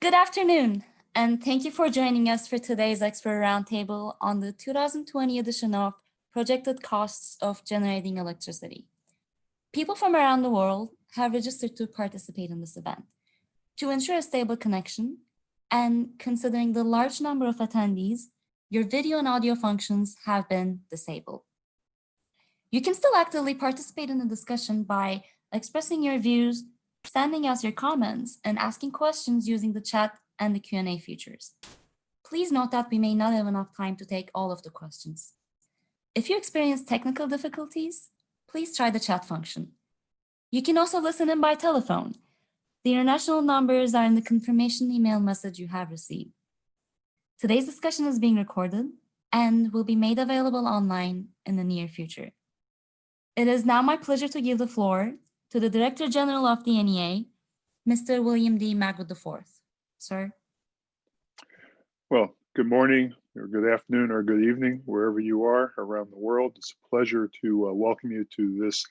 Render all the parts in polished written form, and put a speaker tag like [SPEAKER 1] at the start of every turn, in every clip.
[SPEAKER 1] Good afternoon, and thank you for joining us for today's expert roundtable on the 2020 edition of Projected Costs of Generating Electricity. People from around the world have registered to participate in this event. To ensure a stable connection, and considering the large number of attendees, your video and audio functions have been disabled. You can still actively participate in the discussion by expressing your views, sending us your comments, and asking questions using the chat and the Q&A features. Please note that we may not have enough time to take all of the questions. If you experience technical difficulties, please try the chat function. You can also listen in by telephone. The international numbers are in the confirmation email message you have received. Today's discussion is being recorded and will be made available online in the near future. It is now my pleasure to give the floor to the Director General of the NEA, Mr. William D. Magwood IV. Sir.
[SPEAKER 2] Well, good morning, or good afternoon, or good evening, wherever you are around the world. It's a pleasure to welcome you to this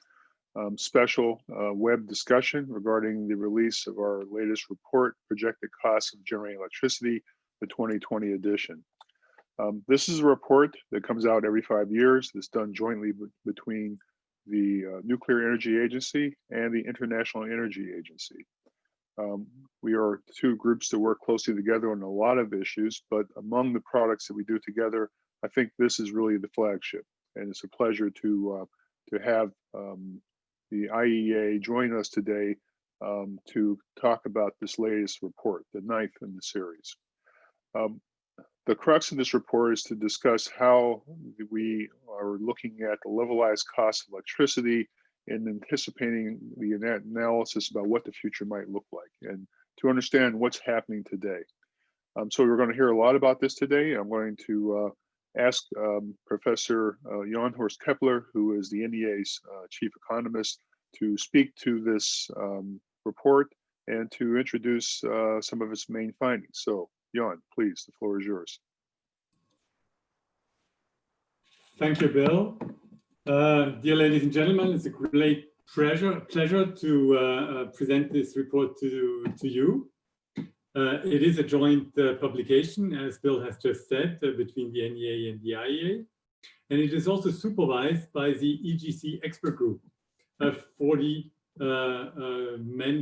[SPEAKER 2] special web discussion regarding the release of our latest report, Projected Costs of Generating Electricity, the 2020 edition. This is a report that comes out every 5 years. It's done jointly between the Nuclear Energy Agency and the International Energy Agency. We are two groups that work closely together on a lot of issues, but among the products that we do together, I think this is really the flagship. And it's a pleasure to have the IEA join us today to talk about this latest report, the 9th in the series. The crux of this report is to discuss how we are looking at the levelized cost of electricity and anticipating the analysis about what the future might look like and to understand what's happening today. So we're going to hear a lot about this today. I'm going to ask Professor Jan Horst Keppler, who is the NEA's chief economist, to speak to this report and to introduce some of its main findings. So Jan, please, the floor is yours.
[SPEAKER 3] Thank you, Bill. Dear ladies and gentlemen, it's a great pleasure to present this report to you. It is a joint publication, as Bill has just said, between the NEA and the IEA. And it is also supervised by the EGC expert group, a 40 men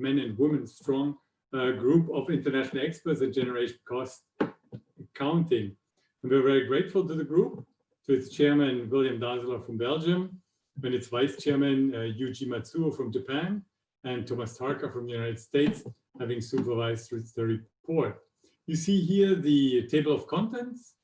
[SPEAKER 3] and women strong group of international experts in generation cost accounting. And we're very grateful to the group, to its chairman, William D from Belgium, and its vice chairman, Yuji Matsuo from Japan, and Thomas Tarka from the United States, having supervised the report. You see here the table of contents.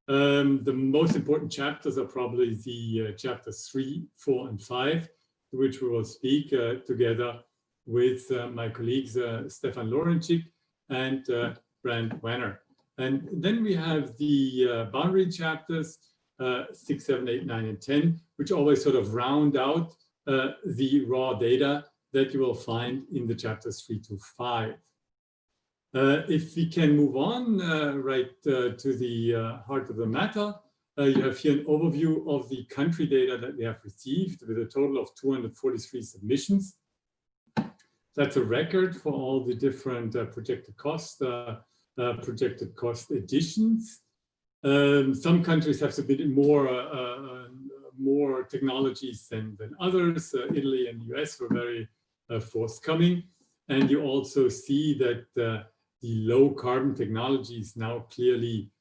[SPEAKER 3] The most important chapters are probably the chapters 3, 4, and 5, to which we will speak together with my colleagues Stefan Lorenczik and Brent Wanner. And then we have the boundary chapters 6, 7, 8, 9, and 10, which always sort of round out the raw data that you will find in the chapters 3 to 5. If we can move on right to the heart of the matter, you have here an overview of the country data that we have received with a total of 243 submissions. That's a record for all the different projected cost additions. Some countries have submitted more technologies than others. Italy and the US were very forthcoming. And you also see that the low carbon technologies now clearly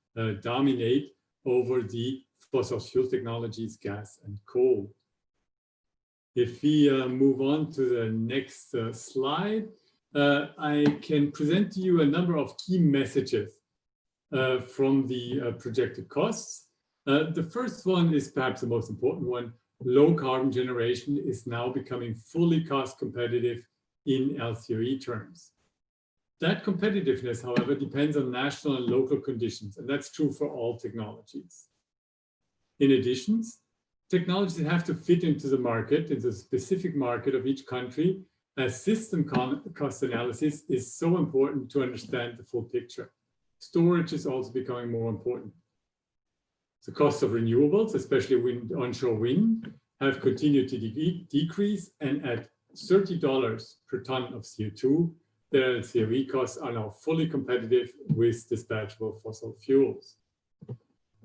[SPEAKER 3] dominate over the fossil fuel technologies, gas and coal. If we move on to the next slide, I can present to you a number of key messages from the projected costs. The first one is perhaps the most important one. Low carbon generation is now becoming fully cost competitive in LCOE terms. That competitiveness, however, depends on national and local conditions, and that's true for all technologies. In addition, technologies have to fit into the market, into the specific market of each country, as system cost analysis is so important to understand the full picture. Storage is also becoming more important. The cost of renewables, especially onshore wind, have continued to decrease, and at $30 per ton of CO2, their LCOE costs are now fully competitive with dispatchable fossil fuels.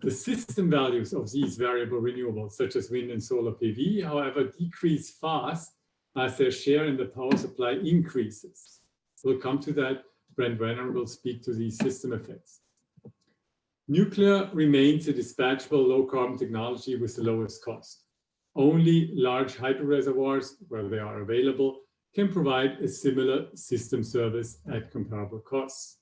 [SPEAKER 3] The system values of these variable renewables, such as wind and solar PV, however, decrease fast as their share in the power supply increases. We'll come to that. Brent Wanner will speak to these system effects. Nuclear remains a dispatchable low-carbon technology with the lowest cost. Only large hydro reservoirs, where they are available, can provide a similar system service at comparable costs.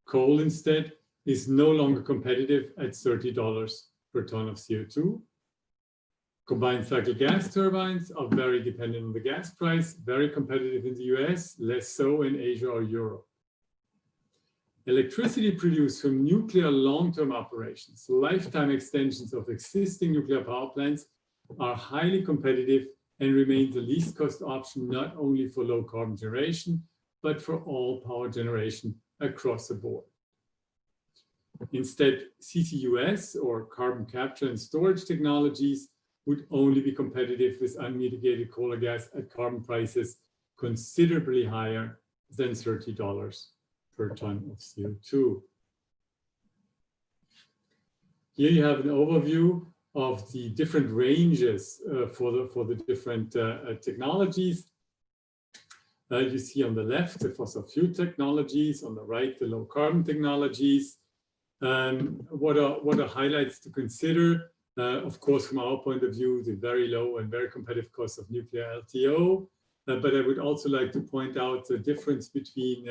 [SPEAKER 3] Coal, instead, is no longer competitive at $30 per ton of CO2. Combined cycle gas turbines are very dependent on the gas price, very competitive in the US, less so in Asia or Europe. Electricity produced from nuclear long-term operations, lifetime extensions of existing nuclear power plants, are highly competitive and remain the least cost option not only for low carbon generation, but for all power generation across the board. Instead, CCUS, or carbon capture and storage technologies, would only be competitive with unmitigated coal or gas at carbon prices considerably higher than $30 per ton of CO2. Here you have an overview of the different ranges for the different technologies. You see on the left the fossil fuel technologies, on the right the low carbon technologies. What are highlights to consider? Of course, from our point of view, the very low and very competitive cost of nuclear LTO. But I would also like to point out the difference between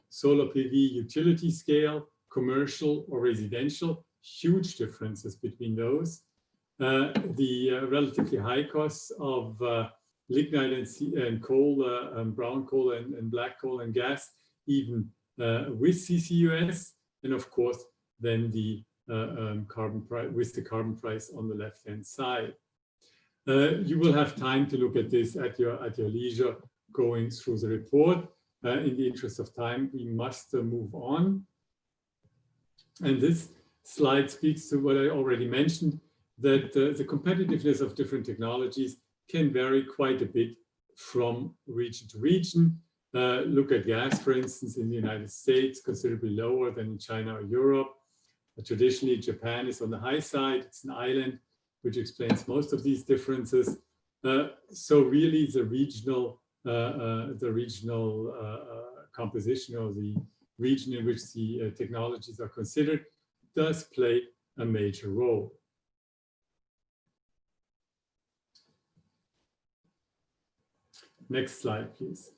[SPEAKER 3] solar PV utility scale, commercial or residential, huge differences between those. The relatively high costs of lignite and coal, brown coal and black coal and gas, even with CCUS, and of course, then the carbon price with the carbon price on the left-hand side. You will have time to look at this at your leisure going through the report. In the interest of time, we must move on. And this slide speaks to what I already mentioned, that the competitiveness of different technologies can vary quite a bit from region to region. Look at gas, for instance, in the United States, considerably lower than in China or Europe. Traditionally, Japan is on the high side. It's an island, which explains most of these differences. So really the regional composition, or the region in which the technologies are considered, does play a major role. Next slide, please.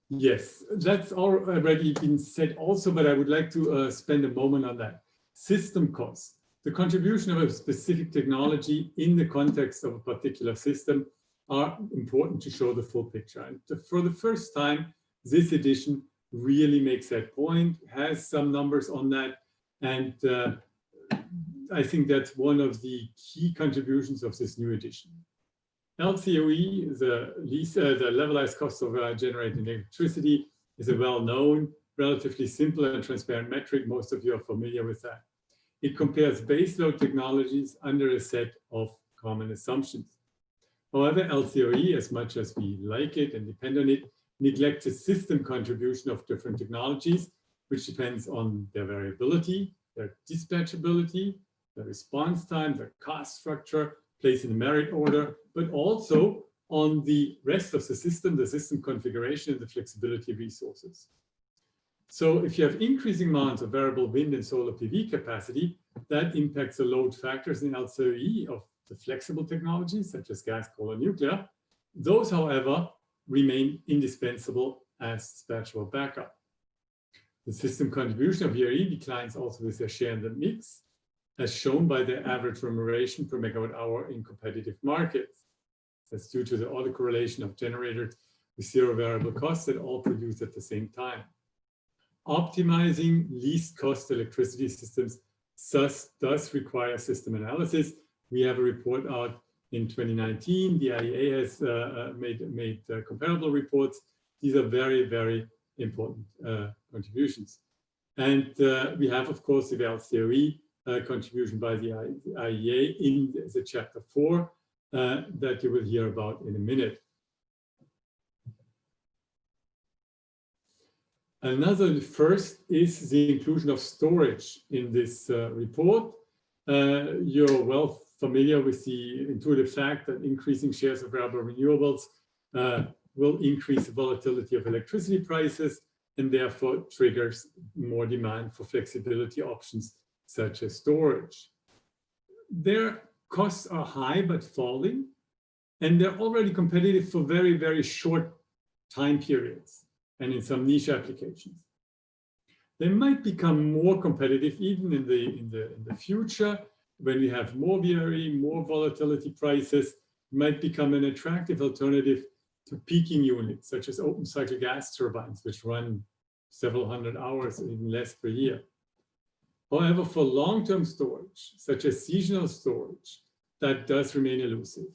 [SPEAKER 3] Yes, that's already been said also, but I would like to spend a moment on that. System cost, the contribution of a specific technology in the context of a particular system, are important to show the full picture. And for the first time, this edition really makes that point, has some numbers on that. And I think that's one of the key contributions of this new edition. LCOE, the levelized cost of generating electricity, is a well-known, relatively simple and transparent metric. Most of you are familiar with that. It compares baseload technologies under a set of common assumptions. However, LCOE, as much as we like it and depend on it, neglects the system contribution of different technologies, which depends on their variability, their dispatchability, their response time, their cost structure, place in the merit order, but also on the rest of the system configuration, and the flexibility resources. So if you have increasing amounts of variable wind and solar PV capacity, that impacts the load factors in LCOE of the flexible technologies, such as gas, coal, and nuclear. Those, however, remain indispensable as dispatchable backup. The system contribution of VRE declines also with their share in the mix, as shown by the average remuneration per megawatt hour in competitive markets. That's due to the autocorrelation of generators with zero variable costs that all produce at the same time. Optimizing least cost electricity systems thus does require system analysis. We have a report out in 2019. The IEA has made comparable reports. These are very, very important contributions. And we have, of course, the LCOE contribution by the IEA in the chapter 4 that you will hear about in a minute. Another first is the inclusion of storage in this report. You're well familiar with the intuitive fact that increasing shares of variable renewables will increase the volatility of electricity prices and therefore triggers more demand for flexibility options such as storage. Their costs are high but falling, and they're already competitive for very, very short time periods and in some niche applications. They might become more competitive even in the future when we have more volatility prices, might become an attractive alternative to peaking units such as open cycle gas turbines, which run several hundred hours, even less per year. However, for long-term storage, such as seasonal storage, that does remain elusive.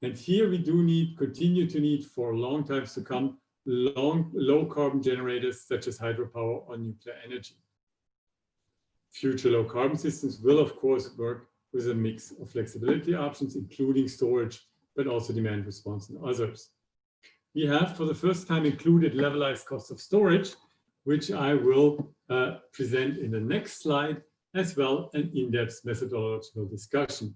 [SPEAKER 3] And here we do continue to need for long times to come, low carbon generators such as hydropower or nuclear energy. Future low carbon systems will of course work with a mix of flexibility options, including storage, but also demand response and others. We have for the first time included levelized cost of storage, which I will present in the next slide, as well an in-depth methodological discussion.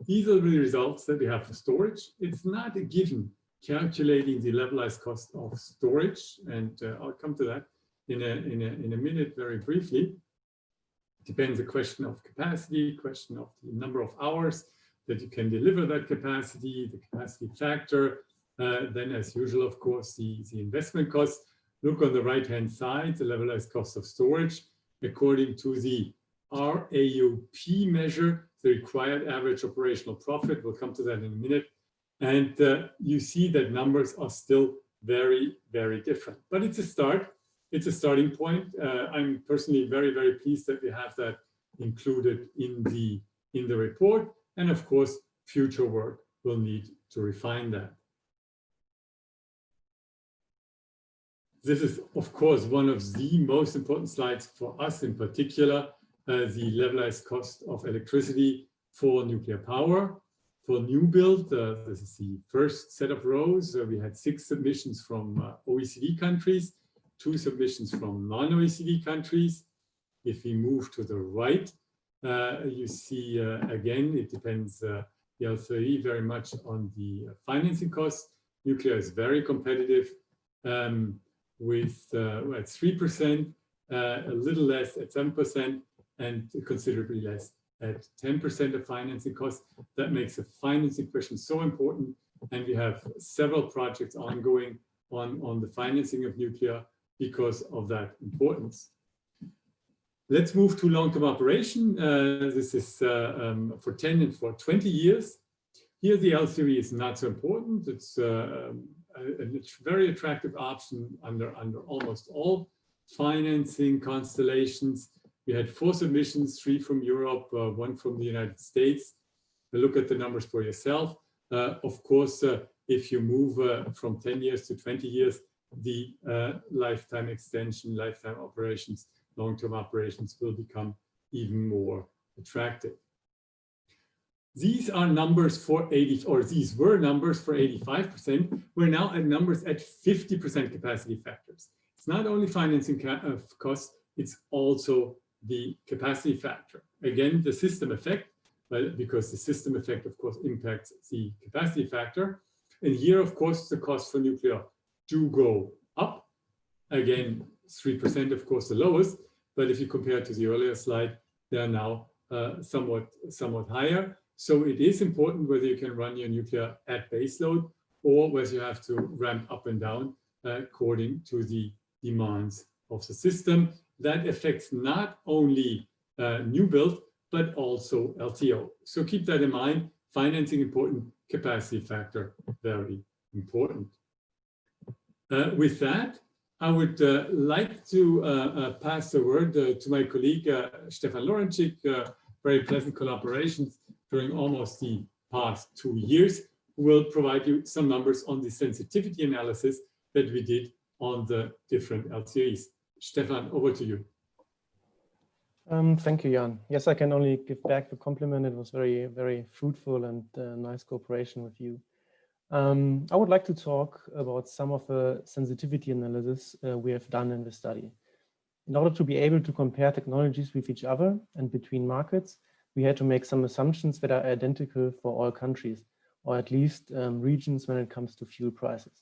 [SPEAKER 3] These are the results that we have for storage. It's not a given calculating the levelized cost of storage, and I'll come to that in a minute very briefly. It depends on the question of capacity, question of the number of hours that you can deliver that capacity, the capacity factor, then as usual, of course, the investment cost. Look on the right-hand side, the levelized cost of storage, according to the RAUP measure, the required average operational profit. We'll come to that in a minute. And you see that numbers are still very, very different. But it's a start. It's a starting point. I'm personally very, very pleased that we have that included in the report. And of course, future work will need to refine that. This is, of course, one of the most important slides for us in particular, the levelized cost of electricity for nuclear power. For new build, this is the first set of rows. We had 6 submissions from OECD countries, 2 submissions from non-OECD countries. If we move to the right, you see, again, it depends, the LCOE very much on the financing costs. Nuclear is very competitive with at 3%, a little less at 7%, and considerably less at 10% of financing costs. That makes the financing question so important. And we have several projects ongoing on the financing of nuclear because of that importance. Let's move to long-term operation. This is for 10 and for 20 years. Here the LCOE is not so important. It's a very attractive option under almost all financing constellations. We had 4 submissions, 3 from Europe, 1 from the United States. Look at the numbers for yourself. Of course, if you move from 10 years to 20 years, the lifetime extension, lifetime operations, long-term operations will become even more attractive. These are numbers for 80, or these were numbers for 85%. We're now at numbers at 50% capacity factors. It's not only financing costs, it's also the capacity factor. Again, the system effect, because the system effect, of course, impacts the capacity factor. And here, of course, the costs for nuclear do go up. Again, 3%, of course, the lowest. But if you compare to the earlier slide, they are now somewhat higher. So it is important whether you can run your nuclear at baseload or whether you have to ramp up and down according to the demands of the system. That affects not only new build, but also LTO. So keep that in mind. Financing important, capacity factor very important. With that, I would like to pass the word to my colleague, Stefan Lorenczik. Very pleasant collaborations during almost the past 2 years, who will provide you some numbers on the sensitivity analysis that we did on the different LCOEs. Stefan, over to you.
[SPEAKER 4] Thank you, Jan. Yes, I can only give back the compliment. It was very, very fruitful and nice cooperation with you. I would like to talk about some of the sensitivity analysis we have done in the study. In order to be able to compare technologies with each other and between markets, we had to make some assumptions that are identical for all countries, or at least regions when it comes to fuel prices.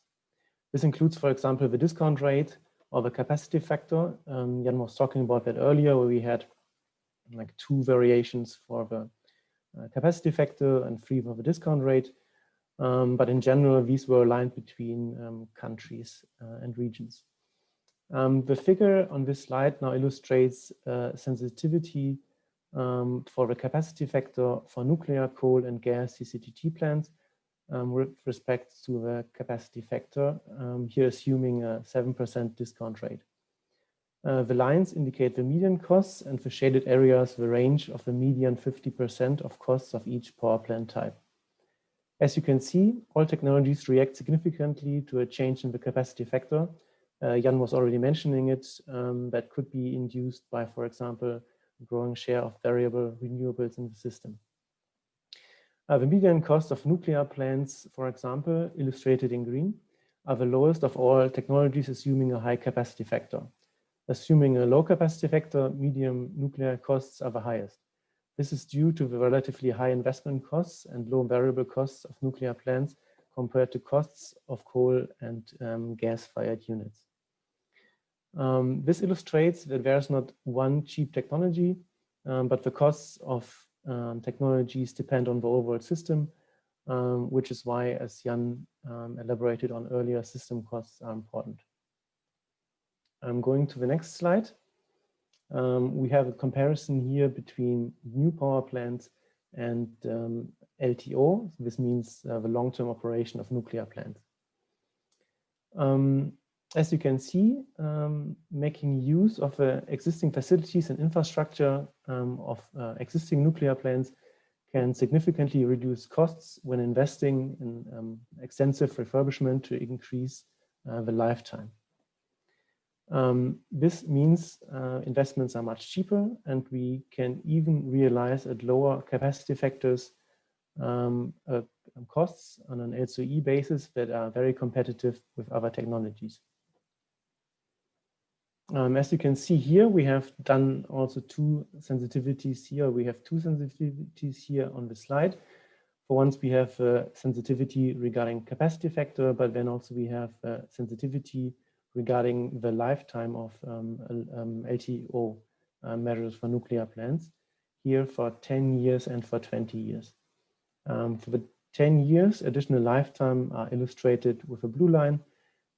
[SPEAKER 4] This includes, for example, the discount rate or the capacity factor. Jan was talking about that earlier, where we had like 2 variations for the capacity factor and 3 for the discount rate. But in general, these were aligned between countries and regions. The figure on this slide now illustrates sensitivity for the capacity factor for nuclear, coal, and gas CCGT plants with respect to the capacity factor, here assuming a 7% discount rate. The lines indicate the median costs, and the shaded areas the range of the median 50% of costs of each power plant type. As you can see, all technologies react significantly to a change in the capacity factor. Jan was already mentioning it, that could be induced by, for example, a growing share of variable renewables in the system. The median cost of nuclear plants, for example, illustrated in green, are the lowest of all technologies assuming a high capacity factor. Assuming a low capacity factor, medium nuclear costs are the highest. This is due to the relatively high investment costs and low variable costs of nuclear plants compared to costs of coal and gas-fired units. This illustrates that there's not one cheap technology, but the costs of technologies depend on the overall system, which is why, as Jan elaborated on earlier, system costs are important. I'm going to the next slide. We have a comparison here between new power plants and LTO. This means the long-term operation of nuclear plants. As you can see, making use of existing facilities and infrastructure of existing nuclear plants can significantly reduce costs when investing in extensive refurbishment to increase the lifetime. This means investments are much cheaper, and we can even realize at lower capacity factors costs on an LCOE basis that are very competitive with other technologies. As you can see here, we have done also 2 sensitivities here. We have 2 sensitivities here on the slide. For once, we have sensitivity regarding capacity factor, but then also we have sensitivity regarding the lifetime of LTO measures for nuclear plants, here for 10 years and for 20 years. For the 10 years, additional lifetime are illustrated with a blue line,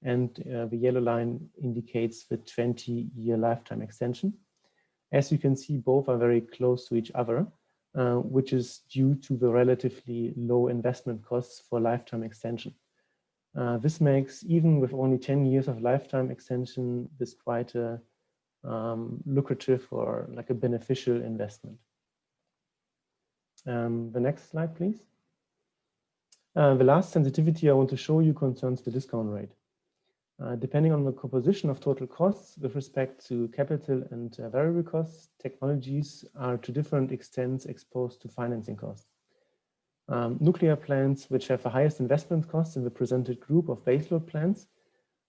[SPEAKER 4] and the yellow line indicates the 20-year lifetime extension. As you can see, both are very close to each other, which is due to the relatively low investment costs for lifetime extension. This makes, even with only 10 years of lifetime extension, this quite a lucrative or like a beneficial investment. The next slide, please. The last sensitivity I want to show you concerns the discount rate. Depending on the composition of total costs with respect to capital and variable costs, technologies are to different extents exposed to financing costs. Nuclear plants, which have the highest investment costs in the presented group of baseload plants,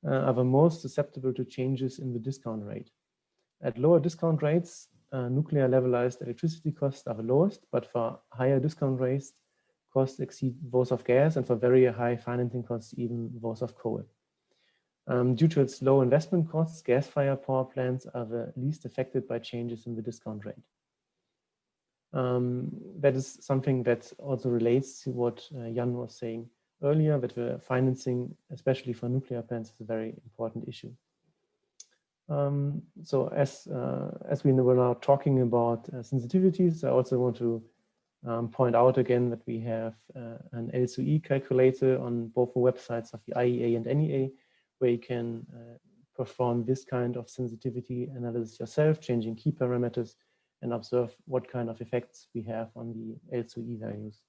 [SPEAKER 4] are the most susceptible to changes in the discount rate. At lower discount rates, nuclear levelized electricity costs are the lowest, but for higher discount rates, costs exceed those of gas, and for very high financing costs, even those of coal. Due to its low investment costs, gas-fired power plants are the least affected by changes in the discount rate. That is something that also relates to what Jan was saying earlier, that the financing, especially for nuclear plants, is a very important issue. So as we were now talking about sensitivities, I also want to point out again that we have an LCOE calculator on both the websites of the IEA and NEA, where you can perform this kind of sensitivity analysis yourself, changing key parameters, and observe what kind of effects we have on the LCOE values.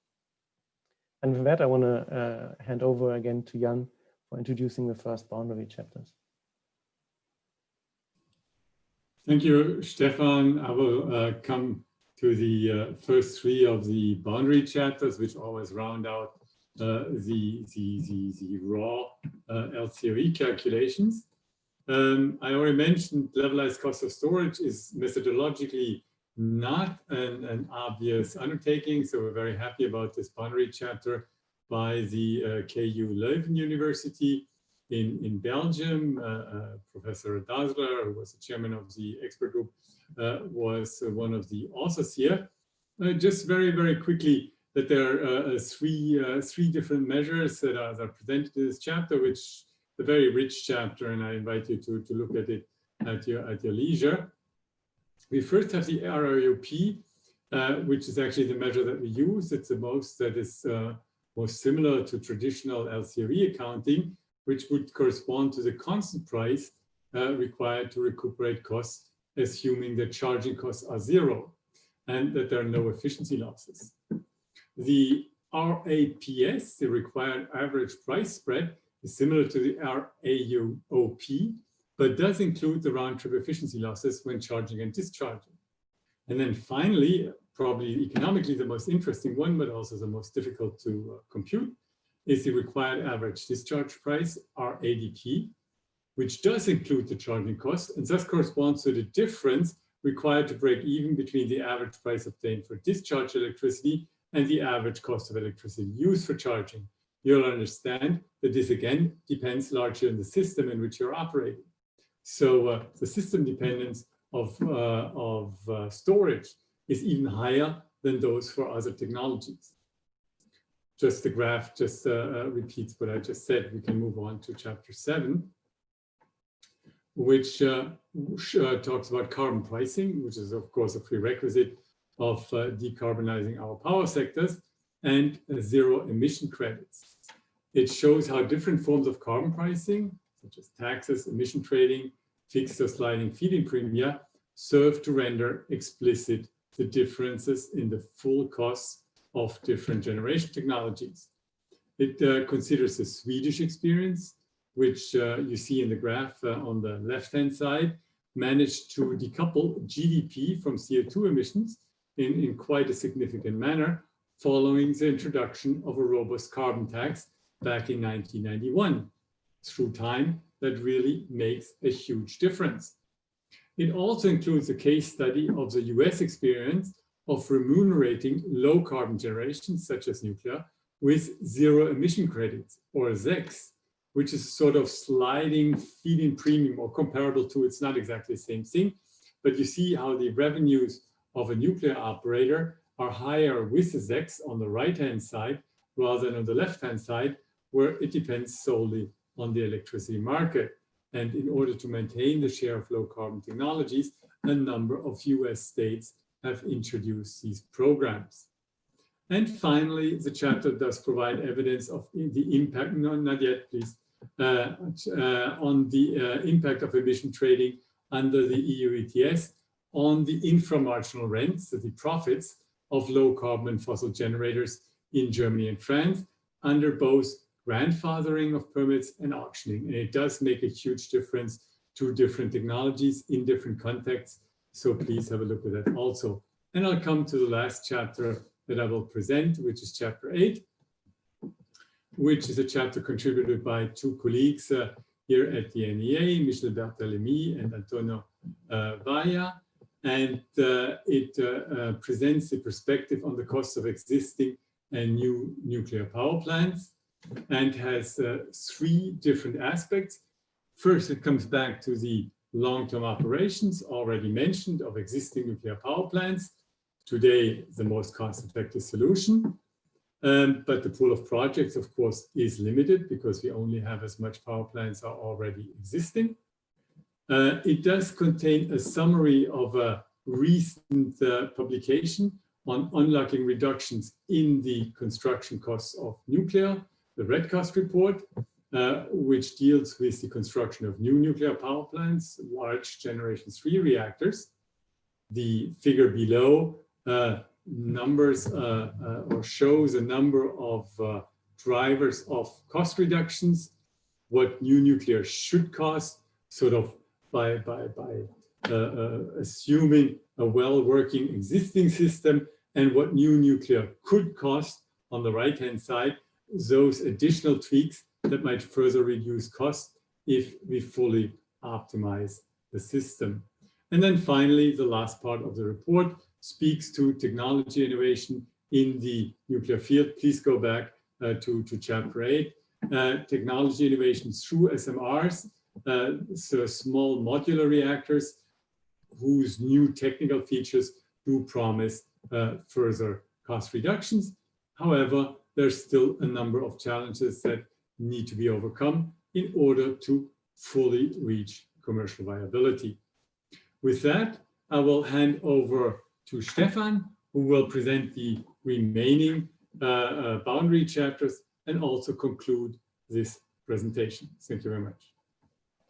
[SPEAKER 4] And with that, I want to hand over again to Jan for introducing the first boundary chapters.
[SPEAKER 3] Thank you, Stefan. I will come to the first 3 of the boundary chapters, which always round out the raw LCOE calculations. I already mentioned levelized cost of storage is methodologically not an obvious undertaking, so we're very happy about this boundary chapter by the KU Leuven University in Belgium. Professor Dassler, who was the chairman of the expert group, was one of the authors here. Just very, very quickly, that there are three different measures that are presented in this chapter, which is a very rich chapter, and I invite you to look at it at your leisure. We first have the RRUP, which is actually the measure that we use. It's the most that is most similar to traditional LCOE accounting, which would correspond to the constant price required to recuperate costs, assuming that charging costs are zero and that there are no efficiency losses. The RAPS, the required average price spread, is similar to the RAUOP, but does include the round-trip efficiency losses when charging and discharging. And then finally, probably economically the most interesting one, but also the most difficult to compute, is the required average discharge price, RADP, which does include the charging cost and thus corresponds to the difference required to break even between the average price obtained for discharged electricity and the average cost of electricity used for charging. You'll understand that this again depends largely on the system in which you're operating. So the system dependence of storage is even higher than those for other technologies. Just the graph just repeats what I just said. We can move on to chapter 7, which talks about carbon pricing, which is of course a prerequisite of decarbonizing our power sectors, and zero emission credits. It shows how different forms of carbon pricing, such as taxes, emission trading, fixed or sliding feed-in premia, serve to render explicit the differences in the full costs of different generation technologies. It considers the Swedish experience, which you see in the graph on the left-hand side, managed to decouple GDP from CO2 emissions in quite a significant manner, following the introduction of a robust carbon tax back in 1991. Through time, that really makes a huge difference. It also includes a case study of the US experience of remunerating low carbon generations, such as nuclear, with zero emission credits, or ZECs, which is sort of sliding feed-in premium, or comparable to, it's not exactly the same thing, but you see how the revenues of a nuclear operator are higher with the ZECs on the right-hand side, rather than on the left-hand side, where it depends solely on the electricity market. And in order to maintain the share of low carbon technologies, a number of US states have introduced these programs. And finally, the chapter does provide evidence of the impact, no, not yet, please, on the impact of emission trading under the EU ETS on the inframarginal rents, so the profits of low carbon and fossil generators in Germany and France, under both grandfathering of permits and auctioning. And it does make a huge difference to different technologies in different contexts. So please have a look at that also. And I'll come to the last chapter that I will present, which is chapter 8, which is a chapter contributed by two colleagues here at the NEA, Michel Barthélemy and Antonio Valla. And it presents the perspective on the costs of existing and new nuclear power plants, and has three different aspects. First, it comes back to the long-term operations already mentioned of existing nuclear power plants. Today, the most cost-effective solution. But the pool of projects, of course, is limited because we only have as much power plants are already existing. It does contain a summary of a recent publication on unlocking reductions in the construction costs of nuclear, the Red Cost report, which deals with the construction of new nuclear power plants, large generation 3 reactors. The figure below numbers or shows a number of drivers of cost reductions, what new nuclear should cost, sort of by assuming a well-working existing system, and what new nuclear could cost on the right-hand side, those additional tweaks that might further reduce cost if we fully optimize the system. And then finally, the last part of the report speaks to technology innovation in the nuclear field. Please go back to chapter 8. Technology innovation through SMRs, so small modular reactors, whose new technical features do promise further cost reductions. However, there's still a number of challenges that need to be overcome in order to fully reach commercial viability. With that, I will hand over to Stefan, who will present the remaining boundary chapters and also conclude this presentation. Thank you very much.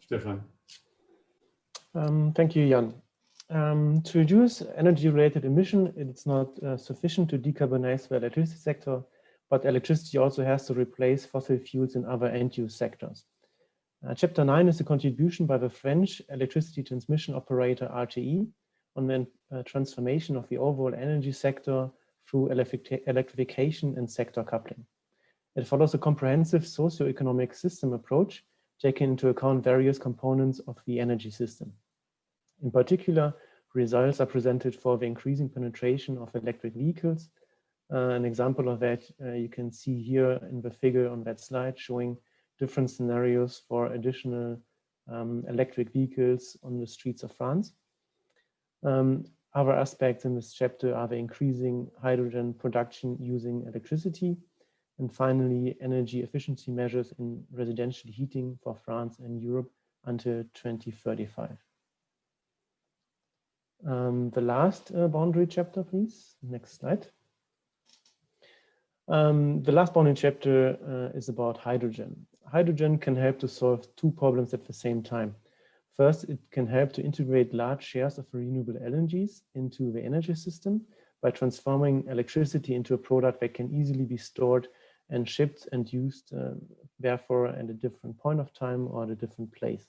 [SPEAKER 3] Stefan.
[SPEAKER 4] Thank you, Jan. To reduce energy-related emission, it's not sufficient to decarbonize the electricity sector, but electricity also has to replace fossil fuels in other end-use sectors. Chapter 9 is a contribution by the French electricity transmission operator RTE on the transformation of the overall energy sector through electrification and sector coupling. It follows a comprehensive socio-economic system approach, taking into account various components of the energy system. In particular, results are presented for the increasing penetration of electric vehicles. An example of that you can see here in the figure on that slide, showing different scenarios for additional electric vehicles on the streets of France. Other aspects in this chapter are the increasing hydrogen production using electricity, and finally, energy efficiency measures in residential heating for France and Europe until 2035. The last boundary chapter, please. Next slide. The last boundary chapter is about hydrogen. Hydrogen can help to solve two problems at the same time. First, it can help to integrate large shares of renewable energies into the energy system by transforming electricity into a product that can easily be stored and shipped and used, therefore, at a different point of time or at a different place.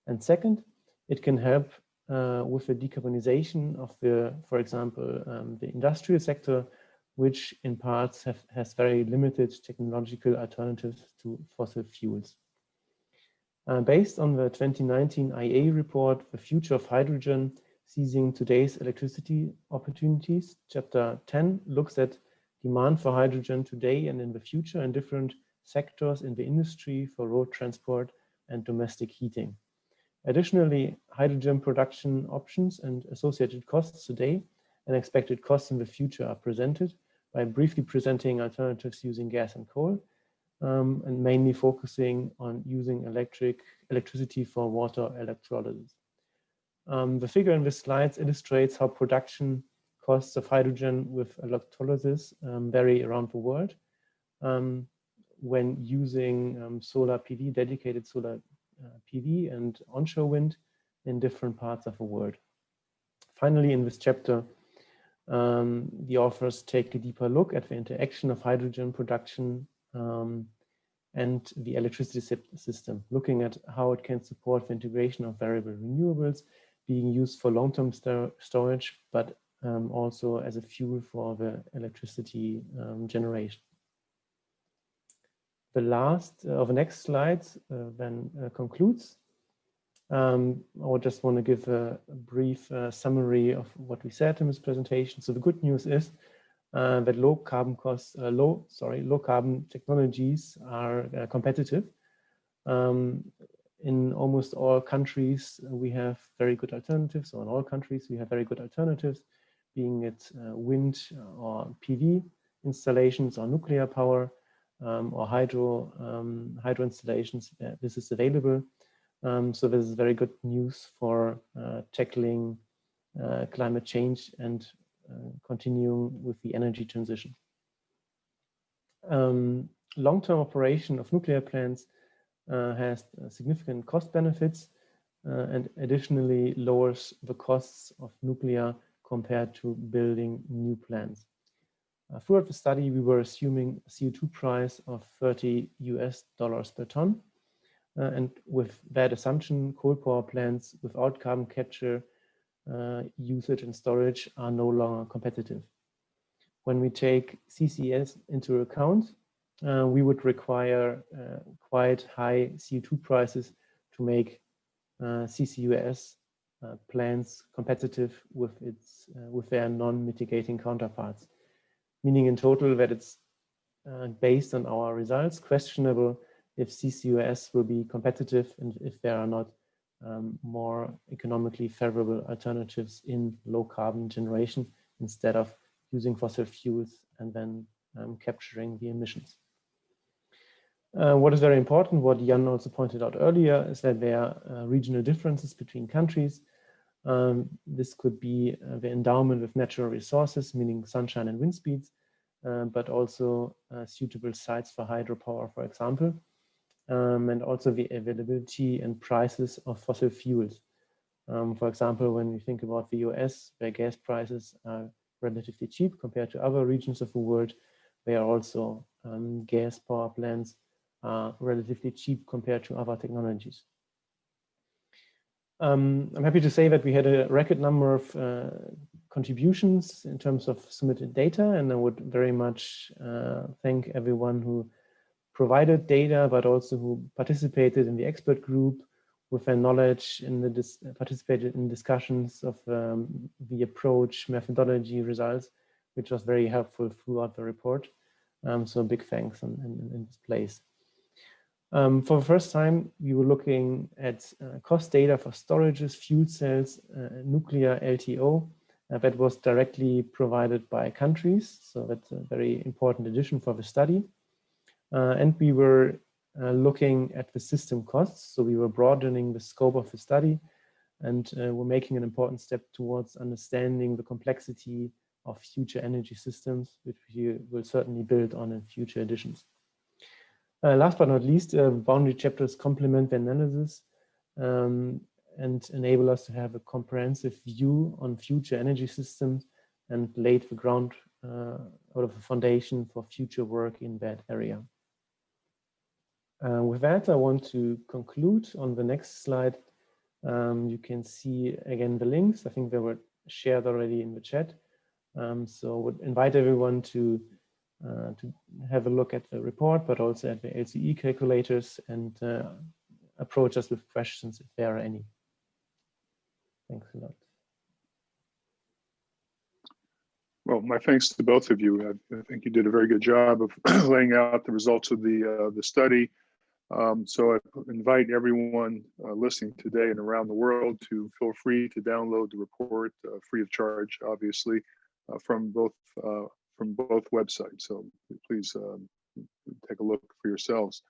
[SPEAKER 4] And second, it can help with the decarbonization of the, for example, the industrial sector, which in parts has very limited technological alternatives to fossil fuels. Based on the 2019 IEA report, The Future of Hydrogen, Seizing Today's Electricity Opportunities, Chapter 10 looks at demand for hydrogen today and in the future in different sectors in the industry for road transport and domestic heating. Additionally, hydrogen production options and associated costs today and expected costs in the future are presented by briefly presenting alternatives using gas and coal, and mainly focusing on using electricity for water electrolysis. The figure in this slide illustrates how production costs of hydrogen with electrolysis vary around the world when using solar PV, dedicated solar PV and onshore wind in different parts of the world. Finally, in this chapter, the authors take a deeper look at the interaction of hydrogen production and the electricity system, looking at how it can support the integration of variable renewables being used for long-term storage, but also as a fuel for the electricity generation. The last of the next slides then concludes. I would just want to give a brief summary of what we said in this presentation. So the good news is that low carbon technologies are competitive. In almost all countries, we have very good alternatives, or in all countries, we have very good alternatives, being it wind or PV installations or nuclear power or hydro installations. This is available. So this is very good news for tackling climate change and continuing with the energy transition. Long-term operation of nuclear plants has significant cost benefits and additionally lowers the costs of nuclear compared to building new plants. Throughout the study, we were assuming a CO2 price of $30 per ton. And with that assumption, coal power plants without carbon capture, usage and storage are no longer competitive. When we take CCS into account, we would require quite high CO2 prices to make CCUS plants competitive with their non-mitigating counterparts. Meaning in total that it's based on our results questionable if CCUS will be competitive and if there are not more economically favorable alternatives in low carbon generation instead of using fossil fuels and then capturing the emissions. What is very important, what Jan also pointed out earlier, is that there are regional differences between countries. This could be the endowment with natural resources, meaning sunshine and wind speeds, but also suitable sites for hydropower, for example, and also the availability and prices of fossil fuels. For example, when we think about the US, where gas prices are relatively cheap compared to other regions of the world, where also gas power plants are relatively cheap compared to other technologies. I'm happy to say that we had a record number of contributions in terms of submitted data, and I would very much thank everyone who provided data, but also who participated in the expert group with their knowledge in the participated in discussions of the approach, methodology, results, which was very helpful throughout the report. So big thanks in this place. For the first time, we were looking at cost data for storages, fuel cells, nuclear LTO that was directly provided by countries. So that's a very important addition for the study. And we were looking at the system costs. So we were broadening the scope of the study and we're making an important step towards understanding the complexity of future energy systems, which we will certainly build on in future editions. Last but not least, boundary chapters complement the analysis and enable us to have a comprehensive view on future energy systems and laid the ground out of the foundation for future work in that area. With that, I want to conclude on the next slide. You can see again the links. I think they were shared already in the chat. So I would invite everyone to have a look at the report, but also at the LCOE calculators and approach us with questions if there are any. Thanks a lot.
[SPEAKER 2] Well, my thanks to both of you. I think you did a very good job of laying out the results of the study. So I invite everyone listening today and around the world to feel free to download the report free of charge, obviously, from both websites. So please take a look for yourselves.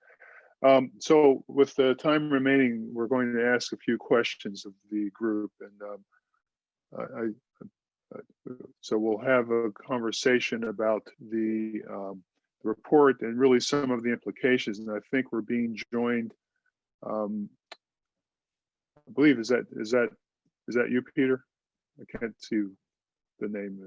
[SPEAKER 2] So with the time remaining, we're going to ask a few questions of the group, and so we'll have a conversation about the report and really some of the implications. And I think we're being joined. I believe is that you, Peter? I can't see the name.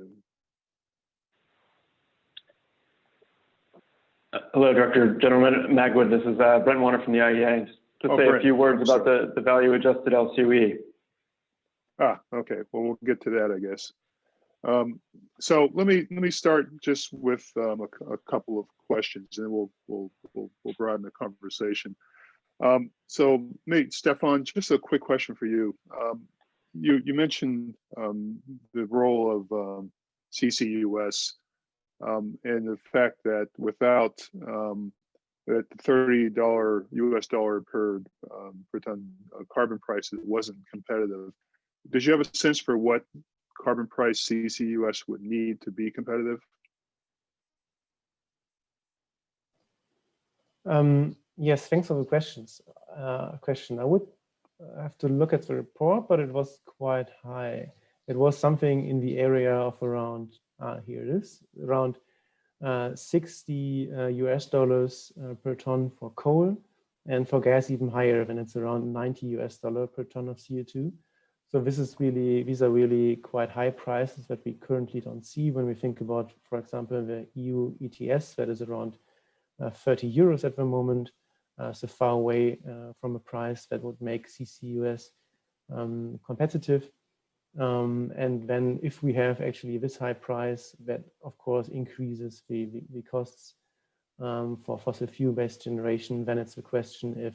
[SPEAKER 5] Hello, Director-General Magwood. This is Brent Wanner from the IEA. Just to say
[SPEAKER 2] Brent,
[SPEAKER 5] a few words about the value-adjusted LCOE.
[SPEAKER 2] Okay. Well, we'll get to that, I guess. So let me start just with a couple of questions, and we'll broaden the conversation. So, Stefan, just a quick question for you. You mentioned the role of CCUS. And the fact that without that $30 US dollar per ton carbon price wasn't competitive. Did you have a sense for what carbon price CCUS would need to be competitive?
[SPEAKER 4] Yes, thanks for the question. I would have to look at the report, but it was quite high. It was something in the area of around here it is, around 60 US dollars per ton for coal, and for gas even higher, and it's around 90 US dollar per ton of CO2. So these are really quite high prices that we currently don't see when we think about, for example, the EU ETS that is around 30 euros at the moment. So far away from a price that would make CCUS competitive. And then if we have actually this high price, that of course increases the costs for fossil fuel-based generation, then it's a question if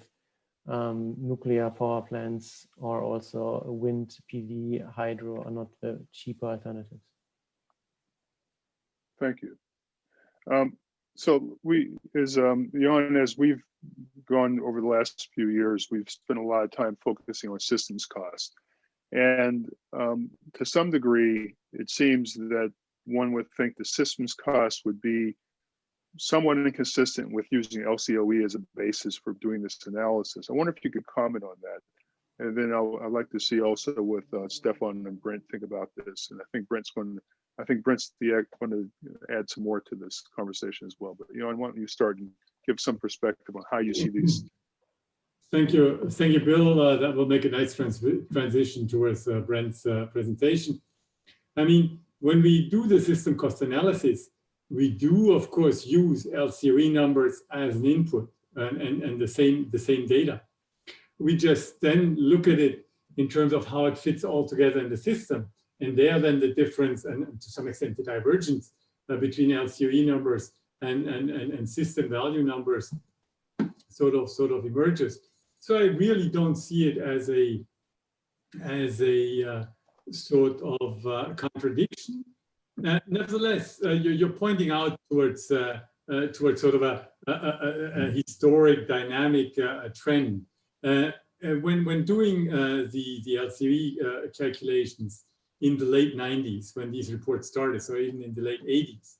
[SPEAKER 4] nuclear power plants or also wind, PV, hydro are not the cheaper alternatives.
[SPEAKER 2] Thank you. So we, as Jan, as we've gone over the last few years, we've spent a lot of time focusing on systems cost. And to some degree, it seems that one would think the systems cost would be somewhat inconsistent with using LCOE as a basis for doing this analysis. I wonder if you could comment on that. And then I'd like to see also what Stefan and Brent think about this. And I think Brent's going to add some more to this conversation as well. But Jan, why don't you start and give some perspective on how you see these.
[SPEAKER 3] Thank you, Bill. That will make a nice transition towards Brent's presentation. I mean, when we do the system cost analysis, we do, of course, use LCOE numbers as an input and the same data. We just then look at it in terms of how it fits all together in the system. And there then the difference and to some extent the divergence between LCOE numbers and system value numbers sort of emerges. So I really don't see it as a sort of contradiction. Nevertheless, you're pointing out towards sort of a historic dynamic trend. When doing the LCOE calculations in the late 90s, when these reports started, so even in the late 80s,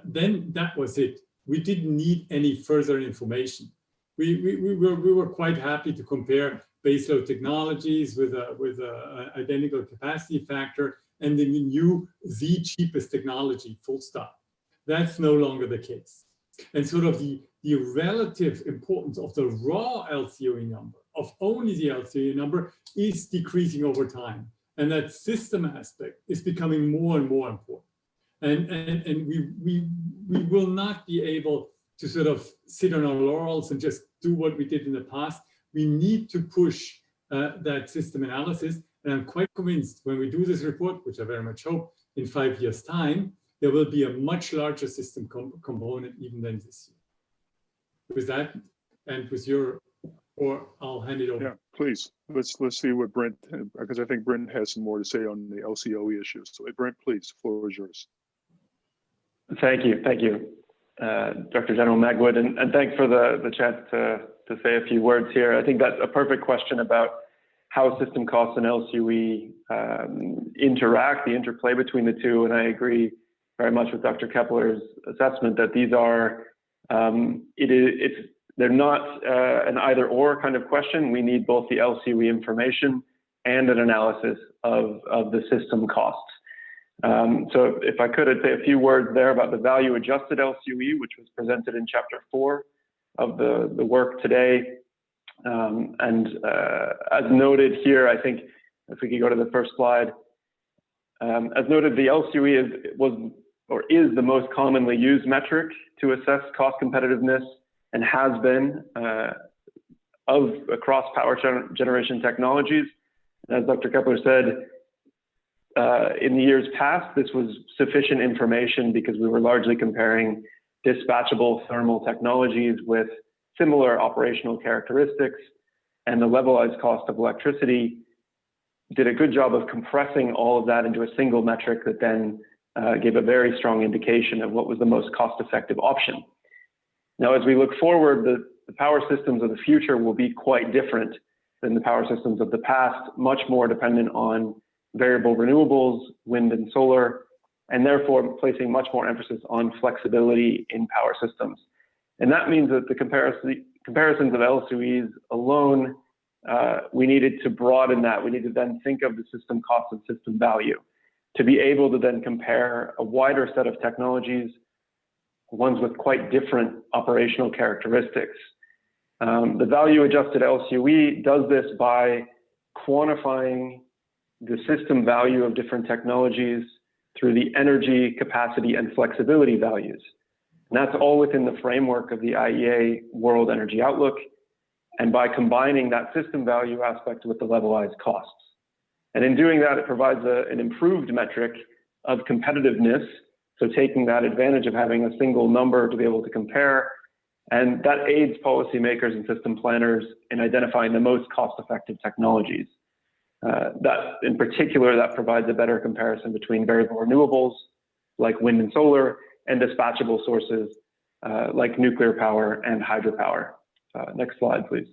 [SPEAKER 3] then that was it. We didn't need any further information. We were quite happy to compare baseload technologies with a identical capacity factor, and then we knew the cheapest technology, full stop. That's no longer the case. And sort of the relative importance of the raw LCOE number, of only the LCOE number, is decreasing over time. And that system aspect is becoming more and more important. And we will not be able to sort of sit on our laurels and just do what we did in the past. We need to push that system analysis. And I'm quite convinced when we do this report, which I very much hope in 5 years' time, there will be a much larger system component even than this year. With that, and with your, or I'll hand it over.
[SPEAKER 2] Yeah, please. Let's see what Brent, because I think Brent has some more to say on the LCOE issues. So Brent, please, the floor is yours.
[SPEAKER 5] Thank you, Dr. General Magwood, and thanks for the chance to say a few words here. I think that's a perfect question about how system costs and LCOE interact, the interplay between the two, and I agree very much with Dr. Keppler's assessment that these are, they're not an either-or kind of question. We need both the LCOE information and an analysis of the system costs. So if I could, I'd say a few words there about the value-adjusted LCOE, which was presented in Chapter 4 of the work today. As noted here, I think if we could go to the first slide, as noted, the LCOE is the most commonly used metric to assess cost competitiveness and has been across power generation technologies. As Dr. Keppler said, in the years past, this was sufficient information because we were largely comparing dispatchable thermal technologies with similar operational characteristics, and the levelized cost of electricity did a good job of compressing all of that into a single metric that then gave a very strong indication of what was the most cost-effective option. Now, as we look forward, the power systems of the future will be quite different than the power systems of the past, much more dependent on variable renewables, wind and solar, and therefore placing much more emphasis on flexibility in power systems. And that means that the comparisons of LCOEs alone, we needed to broaden that. We need to then think of the system cost and system value to be able to then compare a wider set of technologies, ones with quite different operational characteristics. The value-adjusted LCOE does this by quantifying the system value of different technologies through the energy, capacity, and flexibility values. And that's all within the framework of the IEA World Energy Outlook, and by combining that system value aspect with the levelized costs. And in doing that, it provides an improved metric of competitiveness So taking that advantage of having a single number to be able to compare, and that aids policymakers and system planners in identifying the most cost-effective technologies. That, in particular, that provides a better comparison between variable renewables, like wind and solar, and dispatchable sources, like nuclear power and hydropower. Next slide, please.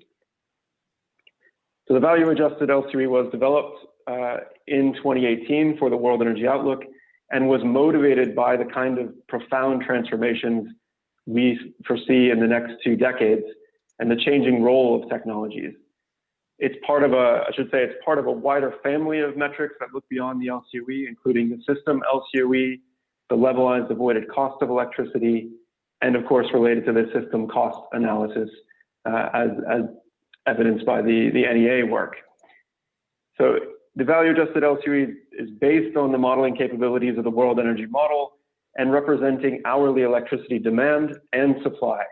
[SPEAKER 5] So the value-adjusted LCOE was developed in 2018 for the World Energy Outlook and was motivated by the kind of profound transformations we foresee in the next 2 decades and the changing role of technologies. It's part of it's part of a wider family of metrics that look beyond the LCOE, including the system LCOE, the levelized avoided cost of electricity, and of course related to the system cost analysis as evidenced by the NEA work. So the value-adjusted LCOE is based on the modeling capabilities of the World Energy Model and representing hourly electricity demand and supply.